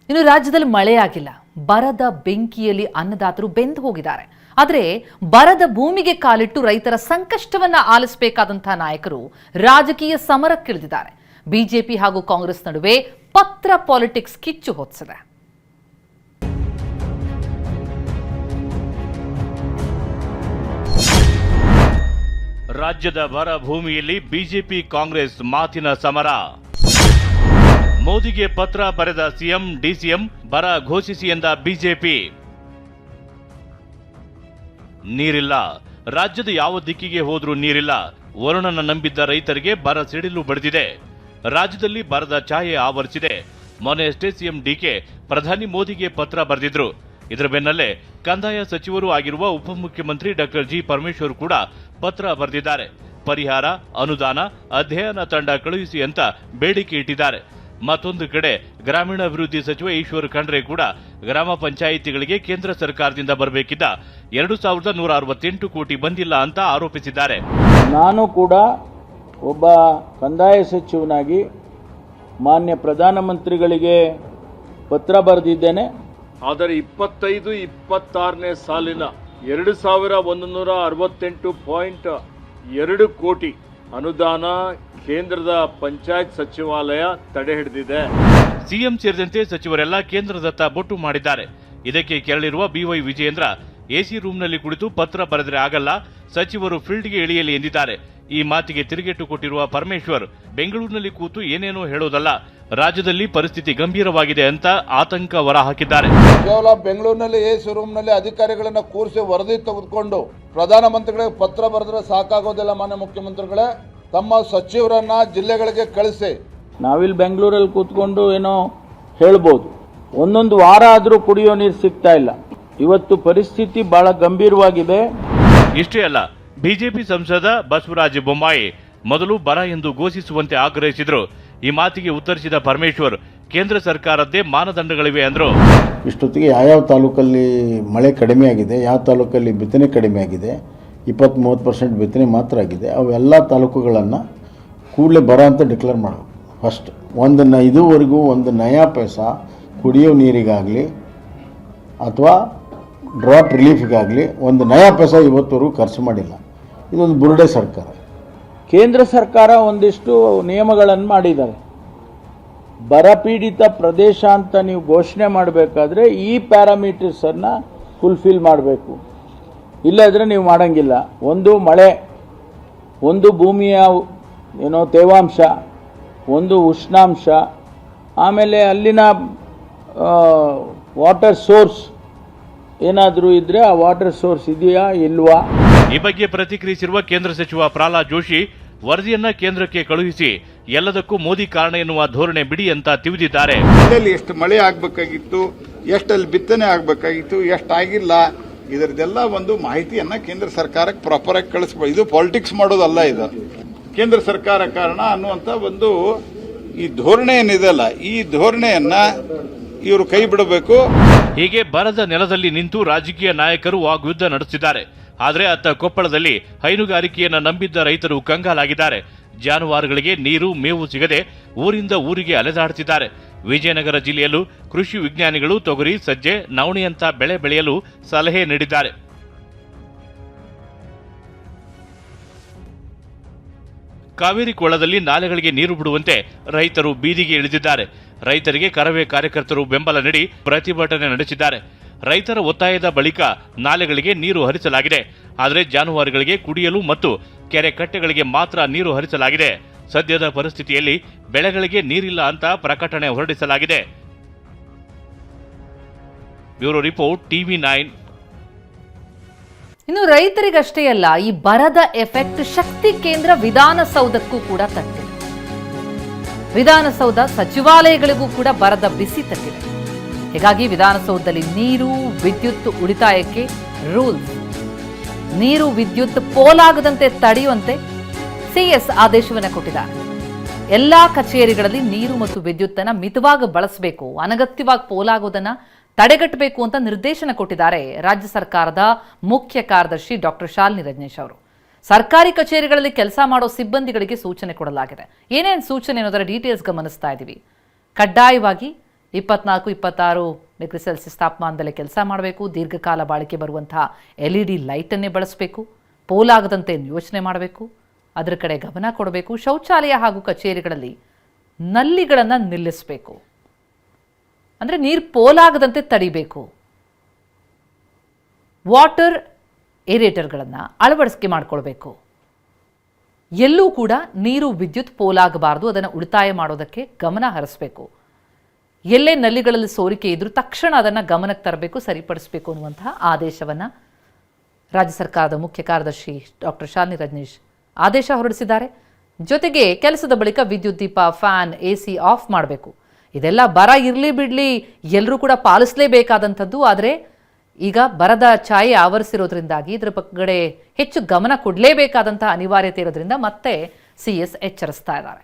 ಇನ್ನು ರಾಜ್ಯದಲ್ಲಿ ಮಳೆಯಾಗಿಲ್ಲ. ಬರದ ಬೆಂಕಿಯಲ್ಲಿ ಅನ್ನದಾತರು ಬೆಂದು ಹೋಗಿದ್ದಾರೆ. ಆದರೆ ಬರದ ಭೂಮಿಗೆ ಕಾಲಿಟ್ಟು ರೈತರ ಸಂಕಷ್ಟವನ್ನ ಆಲಿಸಬೇಕಾದಂತಹ ನಾಯಕರು ರಾಜಕೀಯ ಸಮರಕ್ಕಿಳಿದಿದ್ದಾರೆ. ಬಿಜೆಪಿ ಹಾಗೂ ಕಾಂಗ್ರೆಸ್ ನಡುವೆ ಪತ್ರ ಪಾಲಿಟಿಕ್ಸ್ ಕಿಚ್ಚು ಹೊತ್ತಿಸಿದೆ. ರಾಜ್ಯದ ಬರ ಭೂಮಿಯಲ್ಲಿ ಬಿಜೆಪಿ ಕಾಂಗ್ರೆಸ್ ಮಾತಿನ ಸಮರ. ಮೋದಿಗೆ ಪತ್ರ ಬರೆದ ಸಿಎಂ ಡಿಸಿಎಂ, ಬರ ಘೋಷಿಸಿ ಎಂದ ಬಿಜೆಪಿ. ನೀರಿಲ್ಲ, ರಾಜ್ಯದ ಯಾವ ದಿಕ್ಕಿಗೆ ಹೋದ್ರೂ ನೀರಿಲ್ಲ. ವರುಣನ ನಂಬಿದ್ದ ರೈತರಿಗೆ ಬರ ಸಿಡಿಲು ಬಡಿದಿದೆ. ರಾಜ್ಯದಲ್ಲಿ ಬರದ ಛಾಯೆ ಆವರಿಸಿದೆ. ಮೊನ್ನೆಯಷ್ಟೇ ಸಿಎಂ ಡಿಕೆ ಪ್ರಧಾನಿ ಮೋದಿಗೆ ಪತ್ರ ಬರೆದಿದ್ರು. ಇದರ ಬೆನ್ನಲ್ಲೇ ಕಂದಾಯ ಸಚಿವರು ಆಗಿರುವ ಉಪಮುಖ್ಯಮಂತ್ರಿ ಡಾಕ್ಟರ್ ಜಿ ಪರಮೇಶ್ವರ್ ಕೂಡ ಪತ್ರ ಬರೆದಿದ್ದಾರೆ. ಪರಿಹಾರ, ಅನುದಾನ, ಅಧ್ಯಯನ ತಂಡ ಕಳುಹಿಸಿ ಅಂತ ಬೇಡಿಕೆ ಇಟ್ಟಿದ್ದಾರೆ. ಮತ್ತೊಂದು ಕಡೆ ಗ್ರಾಮೀಣಾಭಿವೃದ್ಧಿ ಸಚಿವ ಈಶ್ವರ್ ಖಂಡ್ರೆ ಕೂಡ ಗ್ರಾಮ ಪಂಚಾಯಿತಿಗಳಿಗೆ ಕೇಂದ್ರ ಸರ್ಕಾರದಿಂದ ಬರಬೇಕಿದ್ದ 2168 ಕೋಟಿ ಬಂದಿಲ್ಲ ಅಂತ ಆರೋಪಿಸಿದ್ದಾರೆ. ನಾನು ಕೂಡ ಒಬ್ಬ ಕಂದಾಯ ಸಚಿವನಾಗಿ ಮಾನ್ಯ ಪ್ರಧಾನಮಂತ್ರಿಗಳಿಗೆ ಪತ್ರ ಬರೆದಿದ್ದೇನೆ. ಆದರೆ 25-26ನೇ ಸಾಲಿನ 2168.2 ಕೋಟಿ ಅನುದಾನ ಕೇಂದ್ರದ ಪಂಚಾಯತ್ ಸಚಿವಾಲಯ ತಡೆ ಹಿಡಿದಿದೆ. ಸಿಎಂ ಸೇರಿದಂತೆ ಸಚಿವರೆಲ್ಲ ಕೇಂದ್ರದತ್ತ ಬೊಟ್ಟು ಮಾಡಿದ್ದಾರೆ. ಇದಕ್ಕೆ ಕೆರಳಿರುವ ಬಿವೈ ವಿಜಯೇಂದ್ರ ಎಸಿ ರೂಮ್ನಲ್ಲಿ ಕುಳಿತು ಪತ್ರ ಬರೆದರೆ ಆಗಲ್ಲ, ಸಚಿವರು ಫೀಲ್ಡ್ಗೆ ಇಳಿಯಲಿ ಎಂದಿದ್ದಾರೆ. ಈ ಮಾತಿಗೆ ತಿರುಗೇಟು ಕೊಟ್ಟಿರುವ ಪರಮೇಶ್ವರ್, ಬೆಂಗಳೂರಿನಲ್ಲಿ ಕೂತು ಏನೇನೋ ಹೇಳೋದಲ್ಲ, ರಾಜ್ಯದಲ್ಲಿ ಪರಿಸ್ಥಿತಿ ಗಂಭೀರವಾಗಿದೆ ಅಂತ ಆತಂಕ ಹೊರಹಾಕಿದ್ದಾರೆ. ಕೇವಲ ಬೆಂಗಳೂರಿನಲ್ಲಿ ಎಸಿ ರೂಮ್ನಲ್ಲಿ ಅಧಿಕಾರಿಗಳನ್ನ ಕೂರಿಸಿ ವರದಿ ತೆಗೆದುಕೊಂಡು ಪ್ರಧಾನಮಂತ್ರಿಗಳಿಗೆ ಪತ್ರ ಬರೆದ್ರೆ ಸಾಕಾಗೋದಿಲ್ಲ. ಮಾನ್ಯ ಮುಖ್ಯಮಂತ್ರಿಗಳೇ, ತಮ್ಮ ಸಚಿವರನ್ನ ಜಿಲ್ಲೆಗಳಿಗೆ ಕಳಿಸಿ. ನಾವಿಲ್ಲಿ ಬೆಂಗಳೂರಲ್ಲಿ ಕೂತ್ಕೊಂಡು ಏನೋ ಹೇಳ್ಬೋದು, ಒಂದೊಂದು ವಾರ ಆದರೂ ಕುಡಿಯೋ ನೀರು ಸಿಗ್ತಾ ಇಲ್ಲ. ಇವತ್ತು ಪರಿಸ್ಥಿತಿ ಬಹಳ ಗಂಭೀರವಾಗಿದೆ. ಇಷ್ಟೇ ಅಲ್ಲ, ಬಿಜೆಪಿ ಸಂಸದ ಬಸವರಾಜ ಬೊಮ್ಮಾಯಿ ಮೊದಲು ಬರ ಎಂದು ಘೋಷಿಸುವಂತೆ ಆಗ್ರಹಿಸಿದ್ರು. ಈ ಮಾತಿಗೆ ಉತ್ತರಿಸಿದ ಪರಮೇಶ್ವರ್, ಕೇಂದ್ರ ಸರ್ಕಾರದ್ದೇ ಮಾನದಂಡಗಳಿವೆ ಅಂದ್ರು. ಇಷ್ಟೊತ್ತಿಗೆ ಯಾವ್ಯಾವ ತಾಲೂಕಲ್ಲಿ ಮಳೆ ಕಡಿಮೆ ಆಗಿದೆ, ಯಾವ ತಾಲೂಕಲ್ಲಿ ಬಿತ್ತನೆ ಕಡಿಮೆ ಆಗಿದೆ, 20-30% ಬಿತ್ತನೆ ಮಾತ್ರ ಆಗಿದೆ, ಅವೆಲ್ಲ ತಾಲೂಕುಗಳನ್ನು ಕೂಡಲೇ ಬರ ಅಂತ ಡಿಕ್ಲೇರ್ ಮಾಡಬೇಕು. ಫಸ್ಟ್ ಇದುವರೆಗೂ ಒಂದು ನಯಾ ಪೈಸಾ ಕುಡಿಯೋ ನೀರಿಗಾಗಲಿ ಅಥವಾ ಡ್ರಾಟ್ ರಿಲೀಫಿಗಾಗಲಿ ಒಂದು ನಯಾ ಪೈಸಾ ಇವತ್ತವರೆಗೂ ಖರ್ಚು ಮಾಡಿಲ್ಲ. ಇದೊಂದು ಬುರುಡೆ ಸರ್ಕಾರ. ಕೇಂದ್ರ ಸರ್ಕಾರ ಒಂದಿಷ್ಟು ನಿಯಮಗಳನ್ನು ಮಾಡಿದ್ದಾರೆ. ಬರಪೀಡಿತ ಪ್ರದೇಶ ಅಂತ ನೀವು ಘೋಷಣೆ ಮಾಡಬೇಕಾದ್ರೆ ಈ ಪ್ಯಾರಾಮೀಟರ್ಸನ್ನು ಫುಲ್ಫಿಲ್ ಮಾಡಬೇಕು. ಇಲ್ಲದ್ರೆ ನೀವು ಮಾಡೋಂಗಿಲ್ಲ. ಒಂದು ಮಳೆ, ಒಂದು ಭೂಮಿಯ ತೇವಾಂಶ, ಒಂದು ಉಷ್ಣಾಂಶ, ಆಮೇಲೆ ಅಲ್ಲಿನ ವಾಟರ್ ಸೋರ್ಸ್ ಏನಾದರೂ ಇದ್ರೆ ಆ ವಾಟರ್ ಸೋರ್ಸ್ ಇದೆಯಾ ಇಲ್ವಾ. ಈ ಬಗ್ಗೆ ಪ್ರತಿಕ್ರಿಯಿಸಿರುವ ಕೇಂದ್ರ ಸಚಿವ ಪ್ರಹ್ಲಾದ್ ಜೋಶಿ, ವರದಿಯನ್ನ ಕೇಂದ್ರಕ್ಕೆ ಕಳುಹಿಸಿ, ಎಲ್ಲದಕ್ಕೂ ಮೋದಿ ಕಾರಣ ಎನ್ನುವ ಧೋರಣೆ ಬಿಡಿ ಅಂತ ತಿವಿದಿದ್ದಾರೆ. ಎಷ್ಟು ಮಳೆ ಆಗಬೇಕಾಗಿತ್ತು, ಎಷ್ಟಲ್ಲಿ ಬಿತ್ತನೆ ಆಗಬೇಕಾಗಿತ್ತು, ಎಷ್ಟಾಗಿಲ್ಲ, ಇದರದೆಲ್ಲ ಒಂದು ಮಾಹಿತಿಯನ್ನ ಕೇಂದ್ರ ಸರ್ಕಾರಕ್ಕೆ ಪ್ರಾಪರ್ ಆಗಿ ಕಳಿಸ್ಬೋದು. ಇದು ಪಾಲಿಟಿಕ್ಸ್ ಮಾಡೋದಲ್ಲ, ಇದು ಕೇಂದ್ರ ಸರ್ಕಾರ ಕಾರಣ ಅನ್ನುವಂತ ಒಂದು ಈ ಧೋರಣೆ ಏನಿದೆಯಲ್ಲ, ಈ ಧೋರಣೆಯನ್ನ ಇವರು ಕೈ ಬಿಡಬೇಕು. ಹೀಗೆ ಬರದ ನೆಲದಲ್ಲಿ ನಿಂತು ರಾಜಕೀಯ ನಾಯಕರು ವಾಗ್ಯುದ್ಧ ನಡೆಸಿದ್ದಾರೆ. ಆದರೆ ಅತ್ತ ಕೊಪ್ಪಳದಲ್ಲಿ ಹೈನುಗಾರಿಕೆಯನ್ನ ನಂಬಿದ್ದ ರೈತರು ಕಂಗಾಲಾಗಿದ್ದಾರೆ. ಜಾನುವಾರುಗಳಿಗೆ ನೀರು, ಮೇವು ಸಿಗದೆ ಊರಿಂದ ಊರಿಗೆ ಅಲೆದಾಡುತ್ತಿದ್ದಾರೆ. ವಿಜಯನಗರ ಜಿಲ್ಲೆಯಲ್ಲೂ ಕೃಷಿ ವಿಜ್ಞಾನಿಗಳು ತೊಗರಿ, ಸಜ್ಜೆ, ನವಣೆಯಂತ ಬೆಳೆ ಬೆಳೆಯಲು ಸಲಹೆ ನೀಡಿದ್ದಾರೆ. ಕಾವೇರಿ ಕೊಳ್ಳದಲ್ಲಿ ನಾಲೆಗಳಿಗೆ ನೀರು ಬಿಡುವಂತೆ ರೈತರು ಬೀದಿಗೆ ಇಳಿದಿದ್ದಾರೆ. ರೈತರಿಗೆ ಕರವೇ ಕಾರ್ಯಕರ್ತರು ಬೆಂಬಲ ನೀಡಿ ಪ್ರತಿಭಟನೆ ನಡೆಸಿದ್ದಾರೆ. ರೈತರ ಒತ್ತಾಯದ ಬಳಿಕ ನಾಲೆಗಳಿಗೆ ನೀರು ಹರಿಸಲಾಗಿದೆ. ಆದರೆ ಜಾನುವಾರುಗಳಿಗೆ ಕುಡಿಯಲು ಮತ್ತು ಕೆರೆ ಕಟ್ಟೆಗಳಿಗೆ ಮಾತ್ರ ನೀರು ಹರಿಸಲಾಗಿದೆ. ಸದ್ಯದ ಪರಿಸ್ಥಿತಿಯಲ್ಲಿ ಬೆಳೆಗಳಿಗೆ ನೀರಿಲ್ಲ ಅಂತ ಪ್ರಕಟಣೆ ಹೊರಡಿಸಲಾಗಿದೆ. Bureau report, TV9. ಇನ್ನು ರೈತರಿಗಷ್ಟೇ ಅಲ್ಲ, ಈ ಬರದ ಎಫೆಕ್ಟ್ ಶಕ್ತಿ ಕೇಂದ್ರ ವಿಧಾನಸೌಧಕ್ಕೂ ಕೂಡ ತಟ್ಟಿದೆ. ವಿಧಾನಸೌಧ ಸಚಿವಾಲಯಗಳಿಗೂ ಕೂಡ ಬರದ ಬಿಸಿ ತಟ್ಟಿದೆ. ಹೀಗಾಗಿ ವಿಧಾನಸೌಧದಲ್ಲಿ ನೀರು, ವಿದ್ಯುತ್ ಉಳಿತಾಯಕ್ಕೆ ರೂಲ್ಸ್, ನೀರು ವಿದ್ಯುತ್ ಪೋಲಾಗದಂತೆ ತಡೆಯುವಂತೆ ಸಿಎಸ್ ಆದೇಶವನ್ನು ಕೊಟ್ಟಿದ್ದಾರೆ. ಎಲ್ಲಾ ಕಚೇರಿಗಳಲ್ಲಿ ನೀರು ಮತ್ತು ವಿದ್ಯುತ್ತನ್ನು ಮಿತವಾಗಿ ಬಳಸಬೇಕು, ಅನಗತ್ಯವಾಗಿ ಪೋಲಾಗುವುದನ್ನು ತಡೆಗಟ್ಟಬೇಕು ಅಂತ ನಿರ್ದೇಶನ ಕೊಟ್ಟಿದ್ದಾರೆ ರಾಜ್ಯ ಸರ್ಕಾರದ ಮುಖ್ಯ ಕಾರ್ಯದರ್ಶಿ ಡಾಕ್ಟರ್ ಶಾಲಿನಿ ರಜನೀಶ್ ಅವರು. ಸರ್ಕಾರಿ ಕಚೇರಿಗಳಲ್ಲಿ ಕೆಲಸ ಮಾಡೋ ಸಿಬ್ಬಂದಿಗಳಿಗೆ ಸೂಚನೆ ಕೊಡಲಾಗಿದೆ. ಏನೇನು ಸೂಚನೆ ಅನ್ನೋದರ ಡೀಟೇಲ್ಸ್ ಗಮನಿಸ್ತಾ ಇದ್ದೀವಿ. ಕಡ್ಡಾಯವಾಗಿ 24-26 ಡಿಗ್ರಿ ಸೆಲ್ಸಿಯಸ್ ತಾಪಮಾನದಲ್ಲಿ ಕೆಲಸ ಮಾಡಬೇಕು. ದೀರ್ಘಕಾಲ ಬಾಳಿಕೆ ಬರುವಂತಹ LED ಲೈಟನ್ನೇ ಬಳಸಬೇಕು. ಪೋಲಾಗದಂತೆ ಯೋಚನೆ ಮಾಡಬೇಕು. ಅದರ ಕಡೆ ಗಮನ ಕೊಡಬೇಕು. ಶೌಚಾಲಯ ಹಾಗೂ ಕಚೇರಿಗಳಲ್ಲಿ ನಲ್ಲಿಗಳನ್ನು ನಿಲ್ಲಿಸಬೇಕು. ಅಂದರೆ ನೀರು ಪೋಲಾಗದಂತೆ ತಡಿಬೇಕು. ವಾಟರ್ ಏರೇಟರ್ಗಳನ್ನು ಅಳವಡಿಕೆ ಮಾಡಿಕೊಳ್ಬೇಕು. ಎಲ್ಲೂ ಕೂಡ ನೀರು ವಿದ್ಯುತ್ ಪೋಲಾಗಬಾರ್ದು. ಅದನ್ನು ಉಳಿತಾಯ ಮಾಡೋದಕ್ಕೆ ಗಮನ ಹರಿಸಬೇಕು. ಎಲ್ಲೇ ನಲ್ಲಿಗಳಲ್ಲಿ ಸೋರಿಕೆ ಇದ್ರೂ ತಕ್ಷಣ ಅದನ್ನು ಗಮನಕ್ಕೆ ತರಬೇಕು, ಸರಿಪಡಿಸಬೇಕು ಅನ್ನುವಂತಹ ಆದೇಶವನ್ನು ರಾಜ್ಯ ಸರ್ಕಾರದ ಮುಖ್ಯ ಕಾರ್ಯದರ್ಶಿ ಡಾಕ್ಟರ್ ಶಾಲಿನಿ ರಜನೀಶ್ ಆದೇಶ ಹೊರಡಿಸಿದ್ದಾರೆ. ಜೊತೆಗೆ ಕೆಲಸದ ಬಳಿಕ ವಿದ್ಯುತ್ ದೀಪ, ಫ್ಯಾನ್, AC ಆಫ್ ಮಾಡಬೇಕು. ಇದೆಲ್ಲ ಬರ ಇರಲಿ ಬಿಡಲಿ ಎಲ್ಲರೂ ಕೂಡ ಪಾಲಿಸಲೇಬೇಕಾದಂಥದ್ದು. ಆದರೆ ಈಗ ಬರದ ಛಾಯೆ ಆವರಿಸಿರೋದ್ರಿಂದಾಗಿ ಇದರ ಕಡೆ ಹೆಚ್ಚು ಗಮನ ಕೊಡಲೇಬೇಕಾದಂತಹ ಅನಿವಾರ್ಯತೆ ಇರೋದ್ರಿಂದ ಮತ್ತೆ CS ಎಚ್ಚರಿಸ್ತಾ ಇದ್ದಾರೆ.